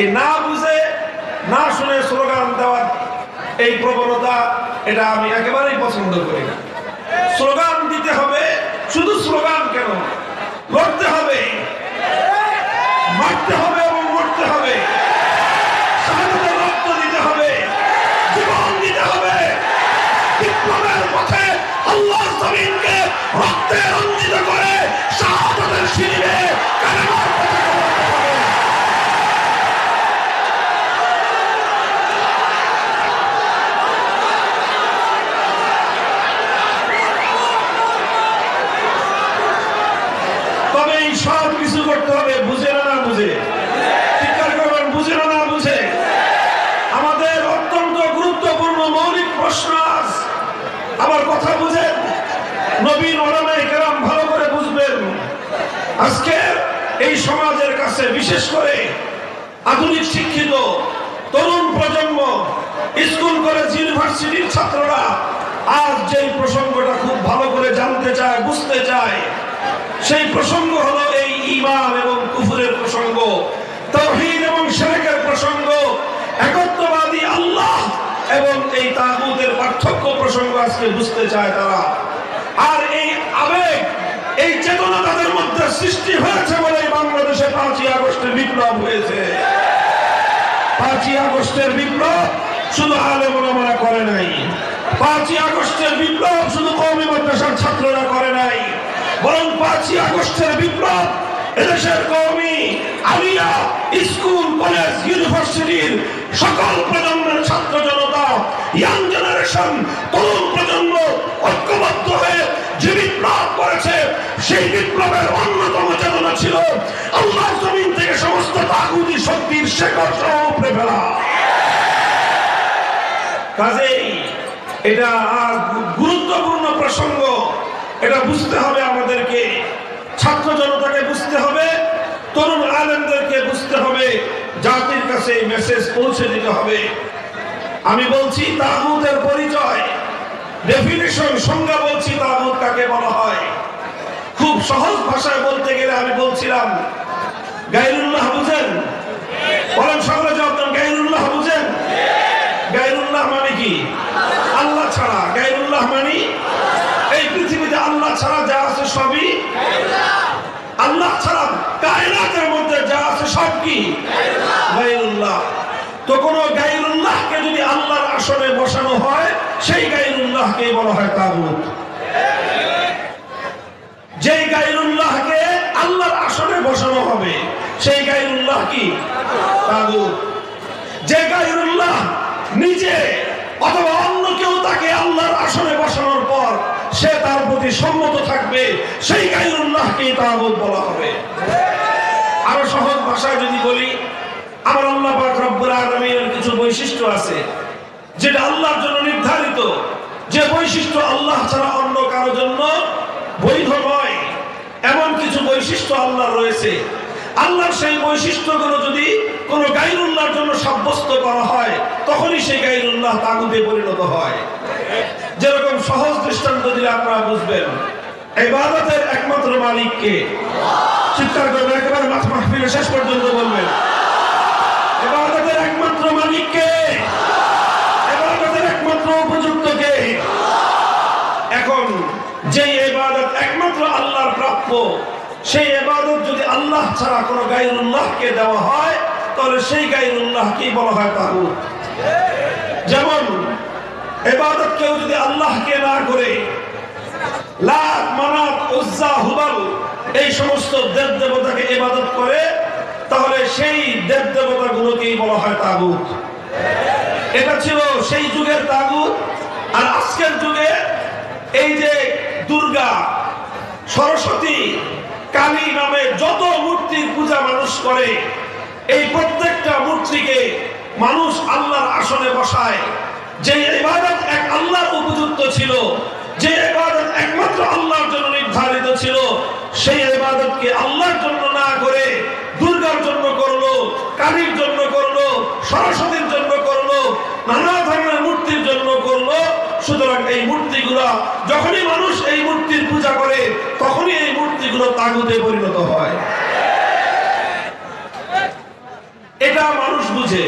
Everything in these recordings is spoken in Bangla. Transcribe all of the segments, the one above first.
এই না বুঝে না শুনে স্লোগান দেওয়ার এই প্রবণতা, এটা আমি একেবারেই পছন্দ করি না। স্লোগান দিতে হবে, শুধু স্লোগান কেন, লড়তে হবে, মারতে হবে এবং মরতে হবে, শাহাদাতের রক্ত দিতে হবে, জীবন দিতে হবে, বিপ্লবের পথে আল্লাহর জমিনকে রক্তে রঞ্জিত করে শাহাদাতের শিরিনে কালেমার পথে চলতে হবে। তবে এই সব কিছু করতে হবে বুঝে না বুঝে, চিৎকার করবেন বুঝে না বুঝে। আমাদের অত্যন্ত গুরুত্বপূর্ণ মৌলিক প্রশ্ন আজ, আমার কথা বুঝেন, নবীন ওলামায়ে কেরাম ভালো করে বুঝবেন। আজকে এই সমাজের কাছে বিশেষ করে আধুনিক শিক্ষিত তরুণ প্রজন্ম, স্কুল কলেজ ইউনিভার্সিটির ছাত্ররা আজ যেই প্রসঙ্গটা খুব ভালো করে জানতে চায়, বুঝতে চায়, সেই প্রসঙ্গ হলো এই ঈমান এবং কুফরের প্রসঙ্গ, তাওহীদ এবং শিরকের প্রসঙ্গ, একত্ববাদী আল্লাহ এবং এই তাগুতের পার্থক্য প্রসঙ্গ আজকে বুঝতে চায় তারা। আর এই আবেগ, এই চেতনা তাদের মধ্যে সৃষ্টি হয়েছে বলে বাংলাদেশে 5ই আগস্টের বিপ্লব হয়েছে। 5ই আগস্টের বিপ্লব শুধু আলেম ওলামারা করে নাই, 5ই আগস্টের বিপ্লব শুধু কওমি মাদ্রাসার ছাত্ররা করে নাই, বরং 5ই আগস্টের বিপ্লব এদেশের কওমি আলিয়া স্কুল কলেজ ইউনিভার্সিটির সকল প্রজন্মের ছাত্র জনতা, ইয়াং জেনারেশন, তরুণ প্রজন্ম ঐক্যবদ্ধ হয়ে যে বিপ্লব করেছে, সেই বিপ্লবের অন্যতম চেতনা ছিল আল্লাহর জমিন থেকে সমস্ত তাগুতি শক্তির শেকড় সহ উপড়ে ফেলা। কাজেই এটা গুরুত্বপূর্ণ প্রসঙ্গ, এটা বুঝতে হবে আমাদেরকে, ছাত্র জনতাকে বুঝতে হবে, তরুণ আলেমদেরকে বুঝতে হবে, জাতির কাছে এই মেসেজ পৌঁছে দিতে হবে। আমি বলছি তাগুতের পরিচয়, ডেফিনিশন, সংজ্ঞা বলছি তাগুত কাকে বলা হয়। খুব সহজ ভাষায় বলতে গেলে আমি বলছিলাম গায়রুল্লাহ বুঝেন? বলেন সকলে জবাব দেন, গায়রুল্লাহ বুঝেন? গায়রুল্লাহ মানে কি? আল্লাহ ছাড়া। গায়রুল্লাহ মানে এই পৃথিবীতে আল্লাহ ছাড়া যা আছে সবই আল্লাহ ছাড়া, কায়নাতের মধ্যে যা আছে সব কি গায়রুল্লাহ। তো কোন গায়রুল্লাহকে যদি আল্লাহর আসনে বসানো হয়, সেই গায়রুল্লাহকে বলা হয় তাগুত। যেই গায়রুল্লাহকে আল্লাহর আসনে বসানো হবে, সেই গায়রুল্লাহ কি? তাগুত। যে গায়রুল্লাহ নিজে অথবা অন্য কেউ তাকে আল্লাহর আসনে বসানোর পর সে তার প্রতি সম্মত থাকবে, সেই গায়রুল্লাহকে তাগুত বলা হবে। আরো সহজ ভাষায় যদি বলি, আমার আল্লাহ পাক রব্বুল আলামিনের কিছু বৈশিষ্ট্য আছে যেটা আল্লাহর জন্য নির্ধারিত, যে বৈশিষ্ট্য আল্লাহ ছাড়া অন্য কারো জন্য বৈধ নয়, এমন কিছু বৈশিষ্ট্য আল্লাহর রয়েছে। আল্লাহর সেই বৈশিষ্ট্যগুলো যদি কোন গায়রুল্লাহর জন্য সাব্যস্ত করা হয়, তখনই সেই গায়রুল্লাহ তাগুতে পরিণত হয়। যেরকম সহজ দৃষ্টান্ত দিলে আপনারা বুঝবেন, ইবাদতের একমাত্র মালিক কে? চিৎকার করবেন, একেবারে মাহফিলের শেষ পর্যন্ত বলবেন, ইবাদতের একমাত্র মালিক কে? ইবাদতের একমাত্র উপযুক্ত কে? এখন যে ইবাদত একমাত্র আল্লাহর প্রাপ্য, সেই ইবাদত যদি আল্লাহ ছাড়া কোনো গায়রুল্লাহকে দেওয়া হয়, তাহলে সেই গায়রুল্লাহকেই বলা হয় তাগুত। যেমন ইবাদত কেউ যদি আল্লাহকে না করে লাত, মানাত, উজ্জা, হুবাল এই সমস্ত দেব দেবতাকে ইবাদত করে, তাহলে সেই দেব দেবতাগুলোকেই বলা হয় তাগুত। এটা ছিল সেই যুগের তাগুত। আর আজকের যুগে এই যে দুর্গা, সরস্বতী, কালী নামে যত মূর্তির পূজা মানুষ করে, এই প্রত্যেকটা মূর্তিকে মানুষ আল্লাহর আসনে বসায়। যে ইবাদত এক আল্লাহর উপযুক্ত ছিল, যে ইবাদত একমাত্র আল্লাহর জন্য নির্ধারিত ছিল, সেই ইবাদতকে আল্লাহর জন্য না করে দুর্গার জন্য করলো, কালীর জন্য করলো, সরস্বতীর জন্য করলো, নানা ধরনের মূর্তির জন্য করলো। সুতরাং এই মূর্তিগুলো যখনই মানুষ এই মূর্তির পূজা করে, তখনই এই মূর্তিগুলো তাগুতে পরিণত হয়। এটা মানুষ বুঝে,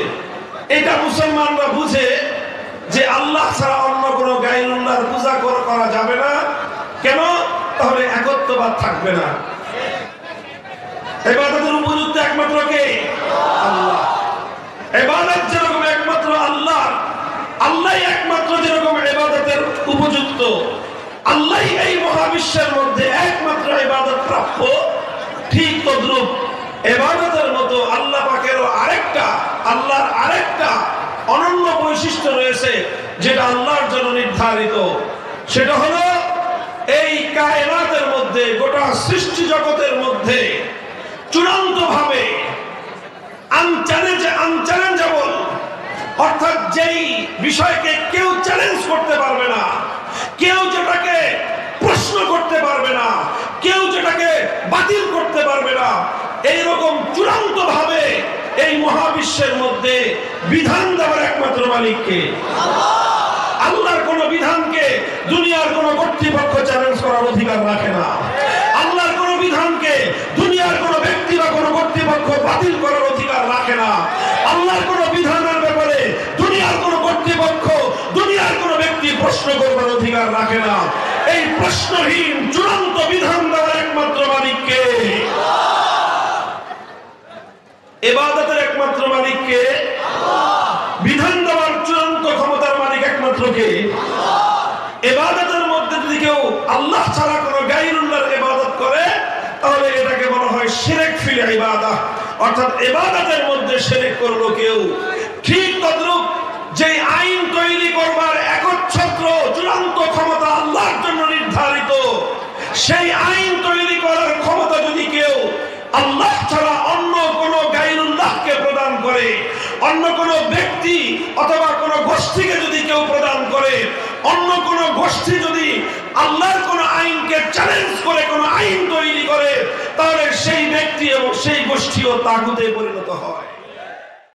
এটা মুসলমানরা বুঝে যে আল্লাহ ছাড়া অন্য কোনো গায়রুল্লাহর পূজা করা যাবে না। কেন? তাহলে একত্ববাদ থাকবে না। ইবাদতের উপযুক্ত একমাত্র কে? আল্লাহ। ইবাদত যেরকম একমাত্র আল্লাহ, আল্লাহই একমাত্র যেরকম ইবাদতের উপযুক্ত, আল্লাহই এই মহাবিশ্বের মধ্যে একমাত্র ইবাদত প্রাপ্য, ঠিক তদ্রূপ ইবাদতের মতো আল্লাহ পাকেরও আল্লাহর আরেকটা অনন্য বৈশিষ্ট্য রয়েছে যেটা আল্লাহর জন্য নির্ধারিত। সেটা হলো এই কায়নাতের মধ্যে, গোটা সৃষ্টি জগতের মধ্যে চূড়ান্ত ভাবে আনচ্যালেঞ্জেবল, অর্থাৎ যেই বিষয়কে কেউ চ্যালেঞ্জ করতে পারবে না, কেউ যেটাকে প্রশ্ন করতে পারবে না, কেউ যেটাকে বাতিল করতে পারবে না, এইরকম চূড়ান্ত ভাবে এই মহাবিশ্বের মধ্যে বিধান দেওয়ার একমাত্র মালিককে। আল্লাহর কোন বিধানকে দুনিয়ার কোন কর্তৃপক্ষ চ্যালেঞ্জ করার অধিকার রাখে না। আল্লাহর কোন বিধানকে দুনিয়ার কোন ব্যক্তি বা কোন কর্তৃপক্ষ বাতিল করার অধিকার রাখে না। আল্লাহর কোন বিধানের ব্যাপারে দুনিয়ার কোন কর্তৃপক্ষ, দুনিয়ার কোন ব্যক্তি প্রশ্ন করবার অধিকার রাখে না। এই প্রশ্নহীন চূড়ান্ত বিধান দেওয়ার একমাত্র মালিককে, ইবাদতের একমাত্র মালিককে, বিধান দেওয়ার চূড়ান্ত ক্ষমতার মালিক একমাত্র কে? ইবাদতের মধ্যে যদি কেউ আল্লাহ ছাড়া কোনো গায়রুল্লাহর ইবাদত করে তাহলে এটাকে বলা হয় শিরক ফিল ইবাদাহ, অর্থাৎ ইবাদতের মধ্যে শিরক করলো কেউ। ঠিক তদ্রূপ যে আইন তৈরি করবার একচ্ছত্র চূড়ান্ত ক্ষমতা আল্লাহর জন্য নির্ধারিত, সেই আইন তৈরি করার ক্ষমতা যদি কেউ আল্লাহ ছাড়া অন্য কোন গায়রুল্লাহকে প্রদান করে, অন্য কোন ব্যক্তি অথবা কোন গোষ্ঠীকে যদি কেউ প্রদান করে, অন্য কোন গোষ্ঠী যদি আল্লাহর কোন আইনকে চ্যালেঞ্জ করে কোন আইন তৈরি করে, তাহলে সেই ব্যক্তি এবং সেই গোষ্ঠীও তাগুতে পরিণত হয়।